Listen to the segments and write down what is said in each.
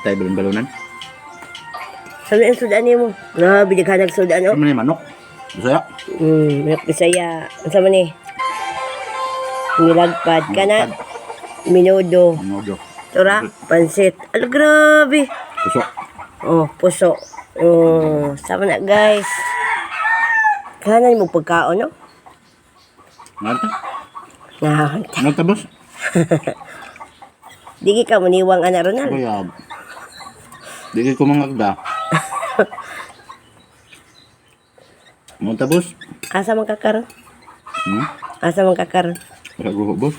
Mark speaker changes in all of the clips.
Speaker 1: tayo balon-balonan.
Speaker 2: Sabi ang sudan niyo mo. Grabe, daghanag sudan,
Speaker 1: Ano
Speaker 2: oh.
Speaker 1: man yung manok? Bisaya?
Speaker 2: Manok Bisaya. Ang sama ni? Nilagpad ka na. Minudo.
Speaker 1: Ano do?
Speaker 2: Tura, pansit. Ala, grabe.
Speaker 1: Puso.
Speaker 2: Oh, puso. Oh, sama na, guys. Kanan mo pagkaon, no?
Speaker 1: Nganta?
Speaker 2: Nahahanta.
Speaker 1: Nganta, boss?
Speaker 2: Digi ka maniwang ana Ronald.
Speaker 1: Kaya, di ko mangagda. Nganta, boss?
Speaker 2: Asa man kakaron?
Speaker 1: Hmm?
Speaker 2: Asa man kakaron?
Speaker 1: Wala guho, boss.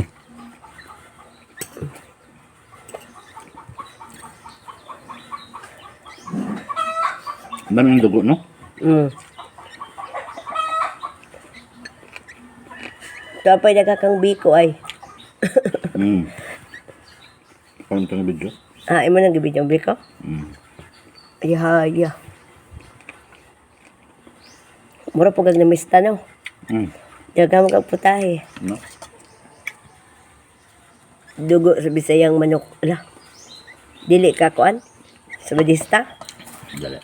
Speaker 1: Ang dami yung dugo, no?
Speaker 2: Kapay nagkakang biko ay.
Speaker 1: Parang ito na video.
Speaker 2: Imo nang gibid yung biko? Ay. Mura po kag namista, no? Daga mo kag putahe.
Speaker 1: No?
Speaker 2: Dugo sa Bisayang manok. Ala. Dili ka kuan? Sa badista?
Speaker 1: Dali.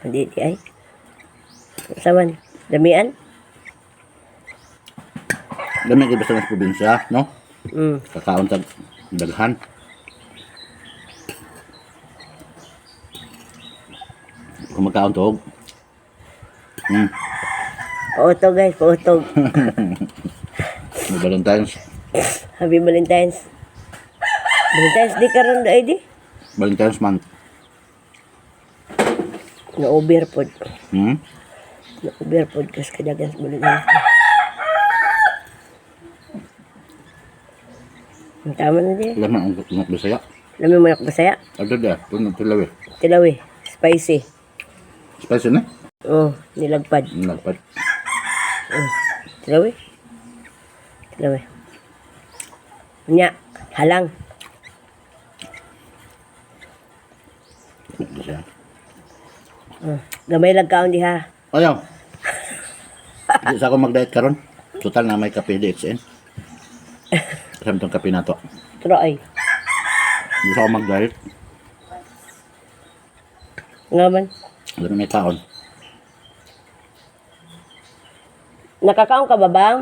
Speaker 2: Dili ay. Saman. Damian?
Speaker 1: Dami kayo basta ng probinsya, no? Kakaon sa daghan. Kung magkaon to,
Speaker 2: Pautog guys, pautog.
Speaker 1: may Valentine's.
Speaker 2: Happy Valentine's. Valentine's di karon da di.
Speaker 1: Valentine's month.
Speaker 2: Na-over pod. Na-over pod kas kadagan sa Valentine's. Ang tama na di.
Speaker 1: Alam mo ang ungat Bisaya.
Speaker 2: Lami mo Bisaya?
Speaker 1: Ano da? Tulawi.
Speaker 2: Tilawi. Spicy.
Speaker 1: Spicy na?
Speaker 2: Oh, nilagpad.
Speaker 1: Nagpad.
Speaker 2: Tilawi. Nya, halang.
Speaker 1: Bisaya.
Speaker 2: Gamay lang kaon diha.
Speaker 1: Ayaw. Di sa ako mag-diet karon. Total na may kape DXN. Kasama itong kape na to.
Speaker 2: Turo ay.
Speaker 1: Di sa ako mag-diet.
Speaker 2: Nga man.
Speaker 1: Alam may kaon.
Speaker 2: Nakakaon ka ba bang?